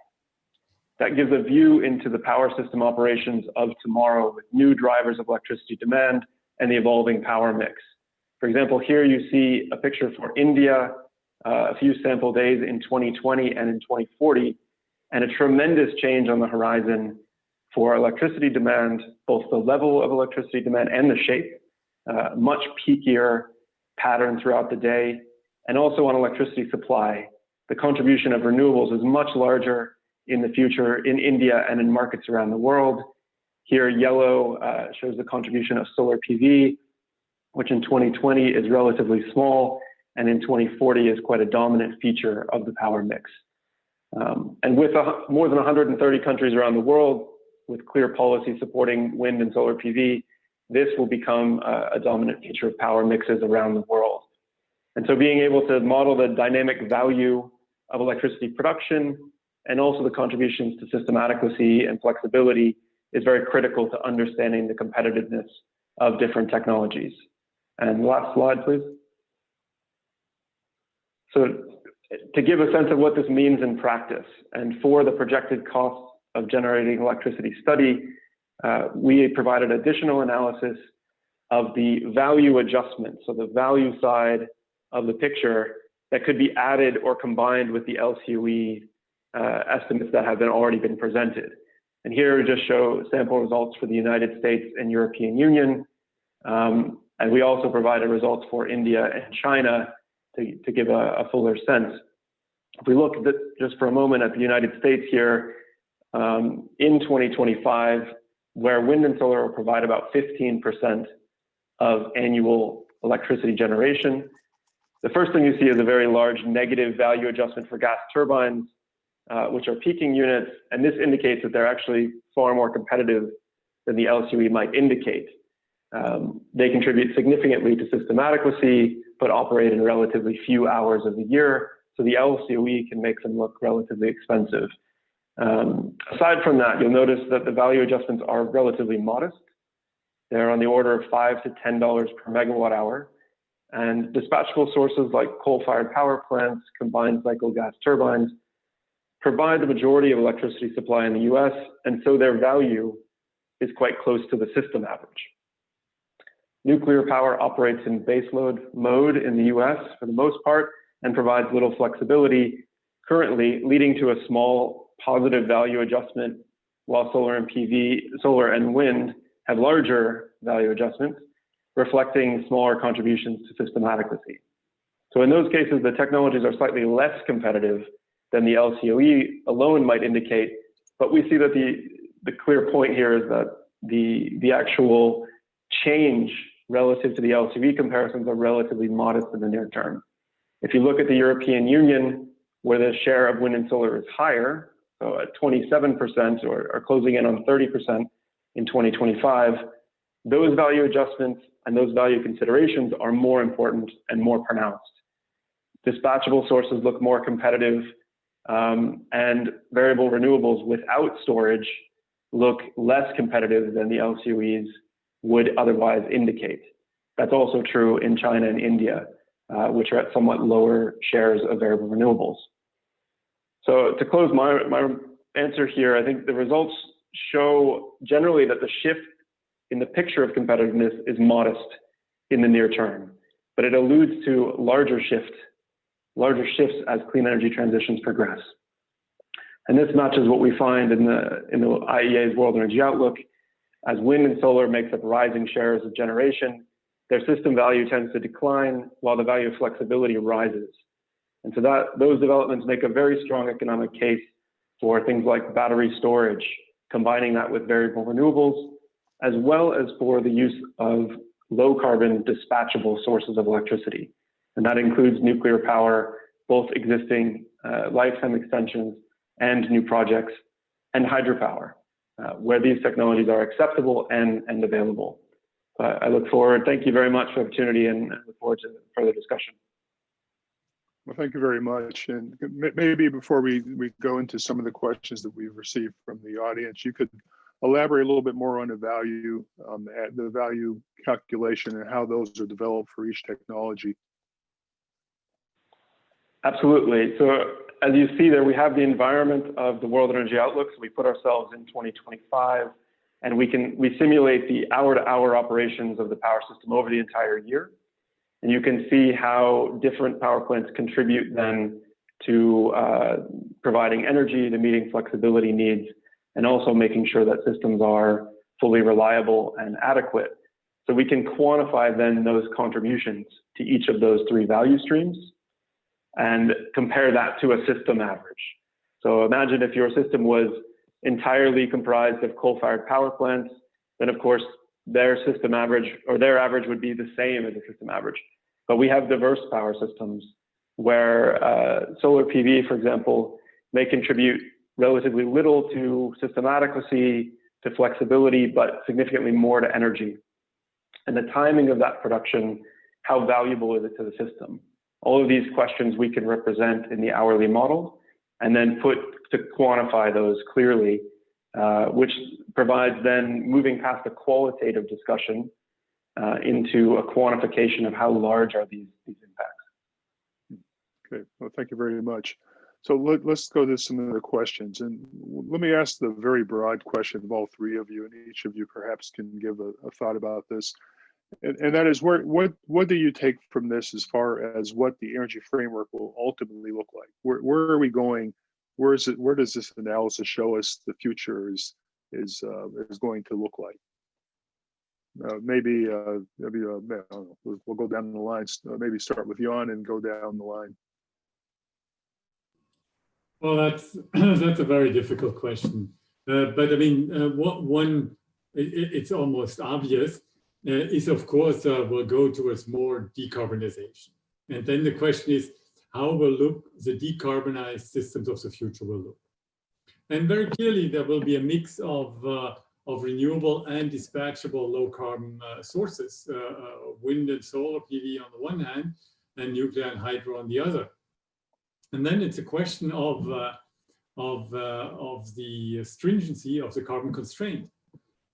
[SPEAKER 5] That gives a view into the power system operations of tomorrow with new drivers of electricity demand and the evolving power mix. For example, here you see a picture for India, a few sample days in 2020 and in 2040, and a tremendous change on the horizon for electricity demand, both the level of electricity demand and the shape, much peakier pattern throughout the day, and also on electricity supply. The contribution of renewables is much larger in the future in India and in markets around the world. Here, yellow shows the contribution of solar PV, which in 2020 is relatively small, and in 2040 is quite a dominant feature of the power mix. And with more than 130 countries around the world, with clear policy supporting wind and solar PV, this will become a dominant feature of power mixes around the world. And so being able to model the dynamic value of electricity production and also the contributions to system adequacy and flexibility is very critical to understanding the competitiveness of different technologies. And last slide, please. So to give a sense of what this means in practice, and for the projected costs of generating electricity study, we provided additional analysis of the value adjustment, so the value side of the picture that could be added or combined with the LCOE estimates that have already been presented. And here we just show sample results for the United States and European Union. And we also provided results for India and China to give a fuller sense. If we look at just for a moment at the United States here, in 2025, where wind and solar will provide about 15% of annual electricity generation, the first thing you see is a very large negative value adjustment for gas turbines, which are peaking units, and this indicates that they're actually far more competitive than the LCOE might indicate. They contribute significantly to system adequacy, but operate in relatively few hours of the year, so the LCOE can make them look relatively expensive. Aside from that, you'll notice that the value adjustments are relatively modest. They're on the order of $5 to $10 per megawatt hour, and dispatchable sources like coal-fired power plants, combined cycle gas turbines, provide the majority of electricity supply in the US, and so their value is quite close to the system average. Nuclear power operates in baseload mode in the US for the most part and provides little flexibility, currently leading to a small positive value adjustment, while solar and wind have larger value adjustments, reflecting smaller contributions to system adequacy. So in those cases, the technologies are slightly less competitive than the LCOE alone might indicate, but we see that the clear point here is that the actual change relative to the LCOE comparisons are relatively modest in the near term. If you look at the European Union, where the share of wind and solar is higher, so at 27% or closing in on 30% in 2025, those value adjustments and those value considerations are more important and more pronounced. Dispatchable sources look more competitive, and variable renewables without storage look less competitive than the LCOEs would otherwise indicate. That's also true in China and India, which are at somewhat lower shares of variable renewables. So to close my answer here, I think the results show generally that the shift in the picture of competitiveness is modest in the near term, but it alludes to larger shift larger shifts as clean energy transitions progress. And this matches what we find in the IEA's World Energy Outlook. As wind and solar makes up rising shares of generation, their system value tends to decline while the value of flexibility rises. And so those developments make a very strong economic case for things like battery storage, combining that with variable renewables, as well as for the use of low carbon dispatchable sources of electricity. And that includes nuclear power, both existing lifetime extensions and new projects, and hydropower, where these technologies are acceptable and available. I look forward, thank you very much for the opportunity, and look forward to further discussion.
[SPEAKER 2] Well, thank you very much. And maybe before we go into some of the questions that we've received from the audience, you could elaborate a little bit more on the value calculation and how those are developed for each technology.
[SPEAKER 5] Absolutely. So as you see there, we have the environment of the World Energy Outlook. So we put ourselves in 2025, and we simulate the hour-to-hour operations of the power system over the entire year. And you can see how different power plants contribute then to providing energy, to meeting flexibility needs, and also making sure that systems are fully reliable and adequate. So we can quantify then those contributions to each of those three value streams and compare that to a system average. So imagine if your system was entirely comprised of coal-fired power plants, then of course their system average, or their average, would be the same as a system average. But we have diverse power systems where solar PV, for example, may contribute relatively little to system adequacy, to flexibility, but significantly more to energy. And the timing of that production, how valuable is it to the system? All of these questions we can represent in the hourly model and then put to quantify those clearly, which provides then moving past a qualitative discussion into a quantification of how large are these impacts.
[SPEAKER 2] Okay, well, thank you very much. So let's go to some of the questions. And let me ask the very broad question of all three of you, and each of you perhaps can give a thought about this. And that is, what do you take from this as far as what the energy framework will ultimately look like? Where are we going? Where does this analysis show us the future is going to look like? Maybe I don't know, we'll go down the lines. Maybe start with Jan and go down the line.
[SPEAKER 3] Well, that's a very difficult question. But I mean, it's almost obvious. Is of course we'll go towards more decarbonization, and then the question is how will the decarbonized systems of the future will look. And very clearly there will be a mix of renewable and dispatchable low carbon sources, wind and solar PV on the one hand, and nuclear and hydro on the other. And then it's a question of the stringency of the carbon constraint.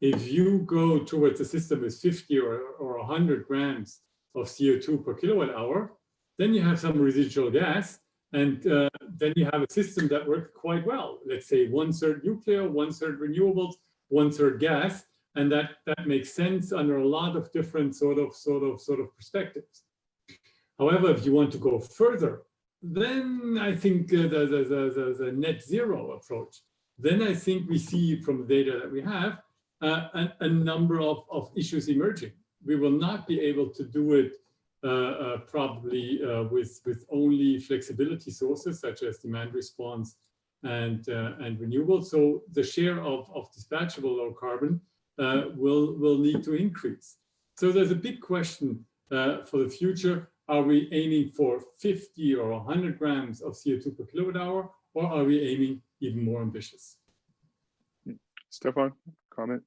[SPEAKER 3] If you go towards a system with 50 or 100 grams of CO2 per kilowatt hour, then you have some residual gas, and then you have a system that works quite well. Let's say 1/3 nuclear, 1/3 renewables, 1/3 gas, and that makes sense under a lot of different sort of perspectives. However, if you want to go further, then I think the net zero approach. Then I think we see from the data that we have a number of issues emerging. We will not be able to do it probably with only flexibility sources such as demand response and renewables. So the share of dispatchable low carbon will need to increase. So there's a big question for the future. Are we aiming for 50 or 100 grams of CO2 per kilowatt hour, or are we aiming even more ambitious?
[SPEAKER 2] Stefan, comment?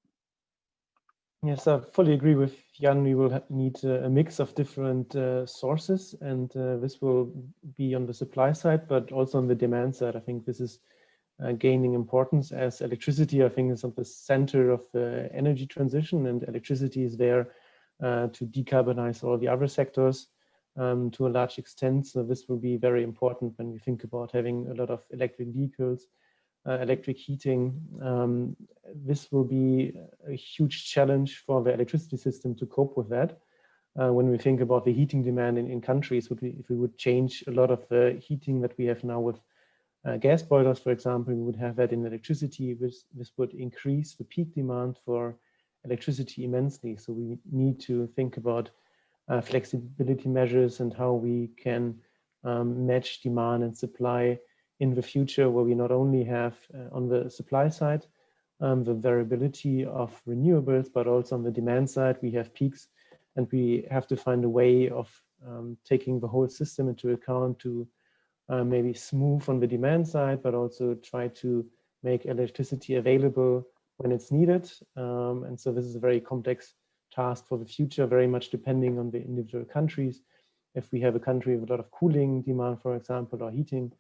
[SPEAKER 4] Yes, I fully agree with Jan. We will need a mix of different sources, and this will be on the supply side, but also on the demand side. I think this is gaining importance as electricity, I think, is at the center of the energy transition, and electricity is there to decarbonize all the other sectors to a large extent. So this will be very important when we think about having a lot of electric vehicles, electric heating. This will be a huge challenge for the electricity system to cope with that. when we think about the heating demand in countries, if we would change a lot of the heating that we have now with gas boilers, for example, we would have that in electricity. This would increase the peak demand for electricity immensely. So we need to think about flexibility measures and how we can match demand and supply in the future, where we not only have on the supply side the variability of renewables, but also on the demand side we have peaks, and we have to find a way of taking the whole system into account to maybe smooth on the demand side, but also try to make electricity available when it's needed. And so this is a very complex task for the future, very much depending on the individual countries. If we have a country with a lot of cooling demand, for example, or heating,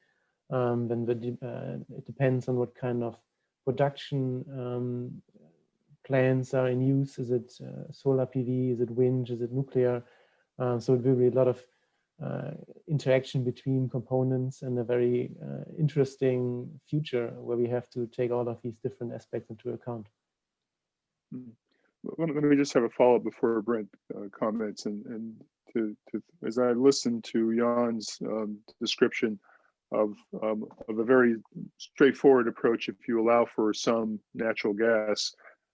[SPEAKER 4] then it depends on what kind of production plants are in use. Is it solar PV? Is it wind? Is it nuclear? So it will be a lot of interaction between components, and a very interesting future where we have to take all of these different aspects into account.
[SPEAKER 2] Let me just have a follow-up before Brent comments, and as I listened to Jan's description of a very straightforward approach, if you allow for some natural gas,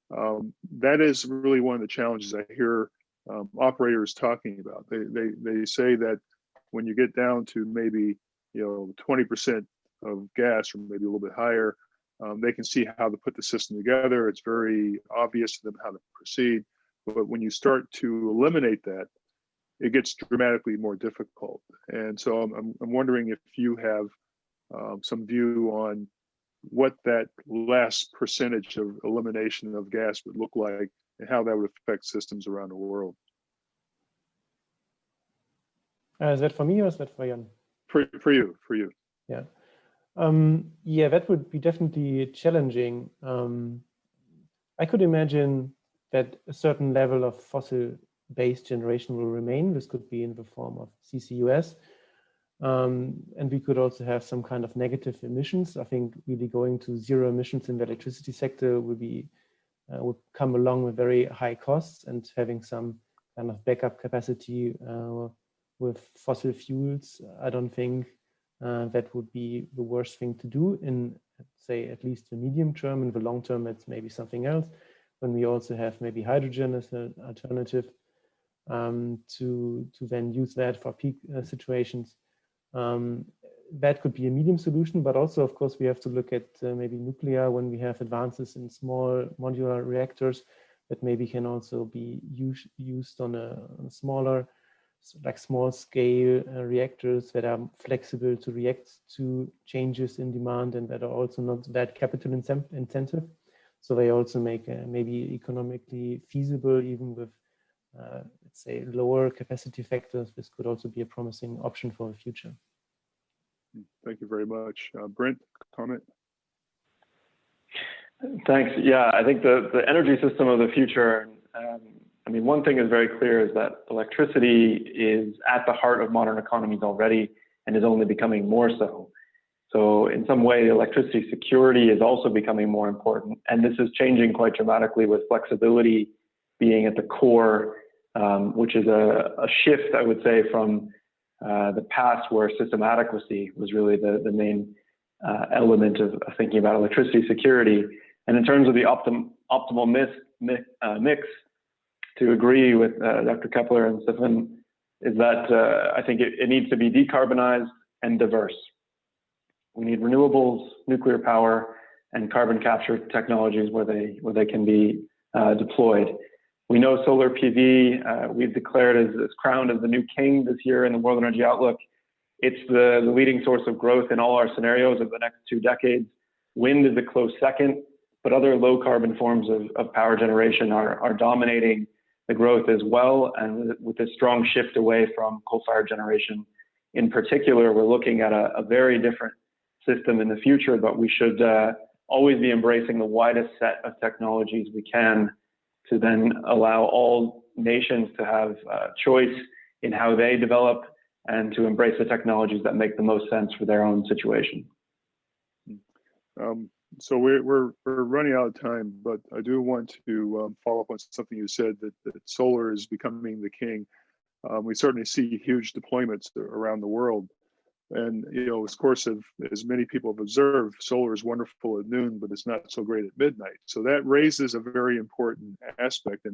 [SPEAKER 2] that is really one of the challenges I hear operators talking about. They say that when you get down to maybe 20% of gas, or maybe a little bit higher, they can see how to put the system together. It's very obvious to them how to proceed. But when you start to eliminate that, it gets dramatically more difficult. And so I'm wondering if you have some view on what that last percentage of elimination of gas would look like, and how that would affect systems around the world.
[SPEAKER 4] Is that for me or is that for Jan?
[SPEAKER 2] For you.
[SPEAKER 4] Yeah. Yeah, that would be definitely challenging. I could imagine that a certain level of fossil-based generation will remain. This could be in the form of CCUS. And we could also have some kind of negative emissions. I think really going to zero emissions in the electricity sector would come along with very high costs, and having some kind of backup capacity with fossil fuels, I don't think that would be the worst thing to do in, say, at least the medium term. In the long term, it's maybe something else, when we also have maybe hydrogen as an alternative to then use that for peak situations. That could be a medium solution, but also, of course, we have to look at maybe nuclear when we have advances in small modular reactors that maybe can also be used on a smaller, like small scale reactors that are flexible to react to changes in demand, and that are also not that capital intensive. So they also make maybe economically feasible, even with, let's say, lower capacity factors. This could also be a promising option for the future.
[SPEAKER 2] Thank you very much. Brent, comment?
[SPEAKER 5] Thanks. Yeah, I think the energy system of the future, I mean, one thing is very clear, is that electricity is at the heart of modern economies already, and is only becoming more so. So in some way, electricity security is also becoming more important. And this is changing quite dramatically, with flexibility being at the core, which is a shift, I would say, from the past, where system adequacy was really the main element of thinking about electricity security. And in terms of the optimal mix, to agree with Dr. Keppler and Stefan, is that I think it needs to be decarbonized and diverse. We need renewables, nuclear power, and carbon capture technologies where they can be deployed. We know solar PV, we've declared as crowned as the new king this year in the World Energy Outlook. It's the leading source of growth in all our scenarios over the next 2 decades. Wind is a close second, but other low carbon forms of power generation are dominating the growth as well. And with this strong shift away from coal-fired generation in particular, we're looking at a very different system in the future, but we should always be embracing the widest set of technologies we can, to then allow all nations to have choice in how they develop, and to embrace the technologies that make the most sense for their own situation.
[SPEAKER 2] So we're running out of time, but I do want to follow up on something you said, that solar is becoming the king. We certainly see huge deployments around the world. And, of course, as many people have observed, solar is wonderful at noon, but it's not so great at midnight. So that raises a very important aspect.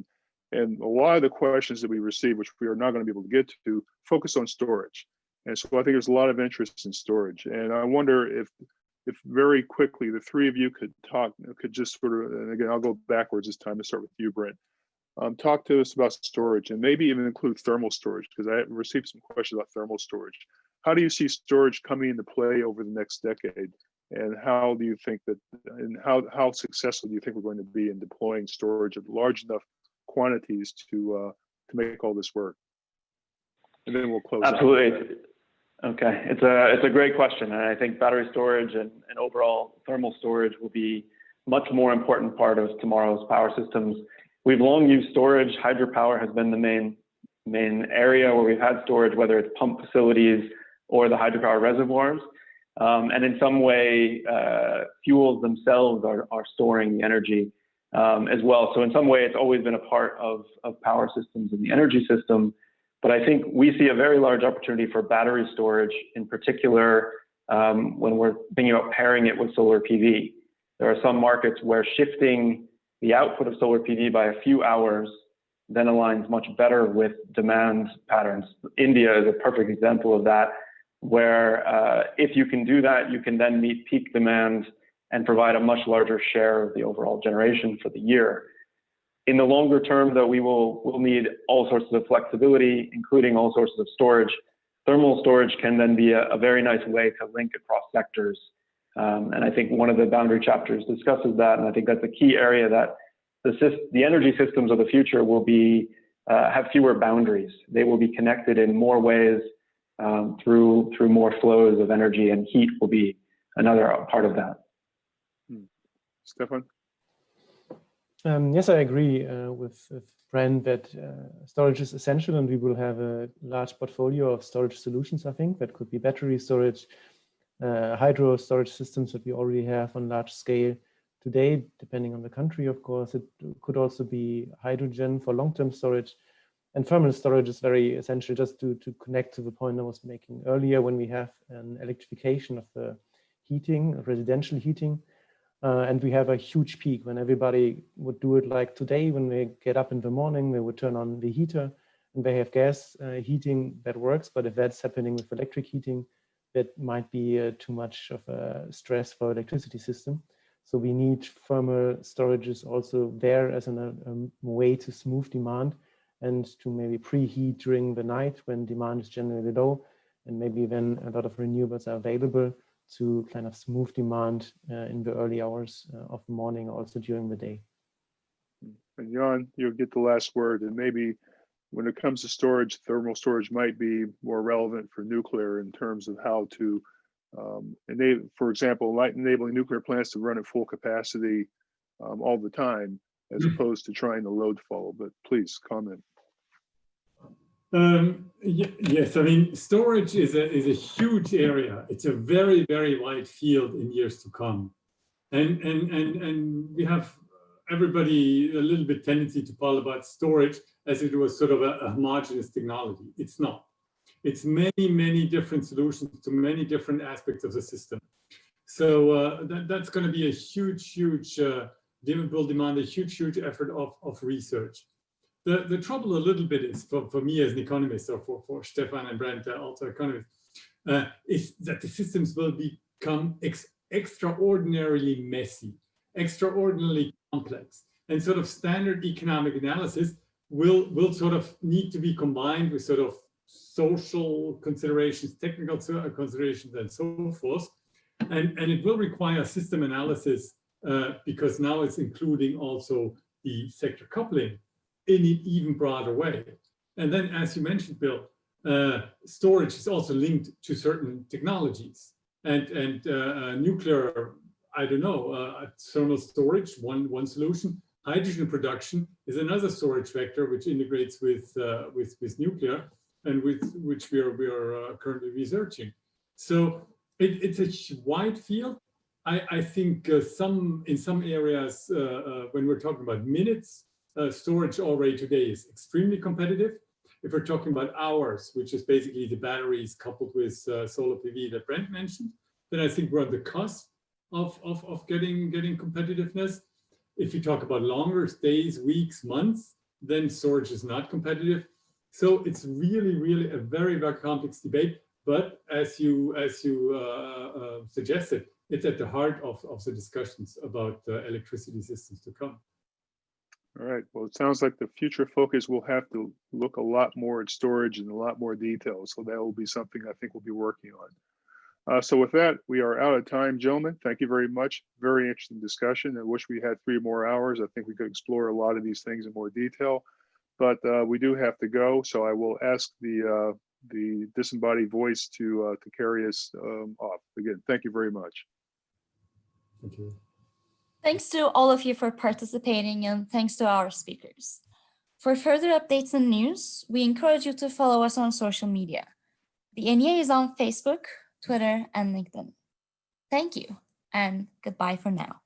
[SPEAKER 2] And a lot of the questions that we receive, which we are not going to be able to get to, focus on storage. And so I think there's a lot of interest in storage. And I wonder if very quickly the three of you could just sort of, and again, I'll go backwards this time to start with you, Brent. Talk to us about storage and maybe even include thermal storage, because I received some questions about thermal storage. How do you see storage coming into play over the next decade? And how do you think that, and how successful do you think we're going to be in deploying storage at large enough quantities to make all this work? And then we'll close.
[SPEAKER 5] Absolutely. Okay, it's a great question, and I think battery storage and overall thermal storage will be much more important part of tomorrow's power systems. We've long used storage. Hydropower has been the main area where we've had storage, whether it's pump facilities or the hydropower reservoirs. And in some way, fuels themselves are storing the energy as well. So in some way, it's always been a part of power systems and the energy system. But I think we see a very large opportunity for battery storage, in particular, when we're thinking about pairing it with solar PV. There are some markets where shifting the output of solar PV by a few hours then aligns much better with demand patterns. India is a perfect example of that, where if you can do that, you can then meet peak demand and provide a much larger share of the overall generation for the year. In the longer term, though, we'll need all sorts of flexibility, including all sorts of storage. Thermal storage can then be a very nice way to link across sectors. And I think one of the boundary chapters discusses that, and I think that's a key area that the energy systems of the future will be have fewer boundaries. They will be connected in more ways through more flows of energy, and heat will be another part of that.
[SPEAKER 2] Stefan?
[SPEAKER 4] Yes, I agree with Brent that storage is essential, and we will have a large portfolio of storage solutions, I think. That could be battery storage, hydro storage systems that we already have on large scale today, depending on the country, of course. It could also be hydrogen for long-term storage. And thermal storage is very essential, just to connect to the point I was making earlier, when we have an electrification of the heating, residential heating. And we have a huge peak when everybody would do it like today. When they get up in the morning, they would turn on the heater, and they have gas heating that works. But if that's happening with electric heating, that might be too much of a stress for electricity system. So we need thermal storages also there as a way to smooth demand and to maybe preheat during the night when demand is generally low, and maybe when a lot of renewables are available, to kind of smooth demand in the early hours of the morning, also during the day.
[SPEAKER 2] And Jan, you'll get the last word. And maybe when it comes to storage, thermal storage might be more relevant for nuclear in terms of how to enable, for example, enabling nuclear plants to run at full capacity all the time, as opposed to trying to load follow. But please comment.
[SPEAKER 3] Yes, I mean, storage is a huge area. It's a very, very wide field in years to come. And we have everybody a little bit tendency to call about storage as it was sort of a homogeneous technology. It's not. It's many, many different solutions to many different aspects of the system. So that's going to be a huge, will demand a huge effort of research. The trouble a little bit is, for me as an economist, or for Stefan and Brent, also economists, is that the systems will become extraordinarily messy, extraordinarily complex, and sort of standard economic analysis will sort of need to be combined with sort of social considerations, technical considerations, and so forth. And it will require system analysis because now it's including also the sector coupling in an even broader way. And then, as you mentioned, Bill, storage is also linked to certain technologies. And nuclear, I don't know, thermal storage, one solution. Hydrogen production is another storage vector which integrates with nuclear, and with which we are currently researching. So it's a wide field. I think in some areas, when we're talking about minutes, storage already today is extremely competitive. If we're talking about hours, which is basically the batteries coupled with solar PV that Brent mentioned, then I think we're on the cusp of getting competitiveness. If you talk about longer days, weeks, months, then storage is not competitive. So it's really a very complex debate. But as you suggested, it's at the heart of the discussions about electricity systems to come.
[SPEAKER 2] All right. Well, it sounds like the future focus will have to look a lot more at storage and a lot more detail. So that will be something I think we'll be working on. So with that, we are out of time, gentlemen. Thank you very much. Very interesting discussion. I wish we had 3 more hours. I think we could explore a lot of these things in more detail, but we do have to go. So I will ask the disembodied voice to carry us off. Again, thank you very much.
[SPEAKER 3] Thank you.
[SPEAKER 1] Thanks to all of you for participating, and thanks to our speakers. For further updates and news, we encourage you to follow us on social media. The NEA is on Facebook, Twitter, and LinkedIn. Thank you, and goodbye for now.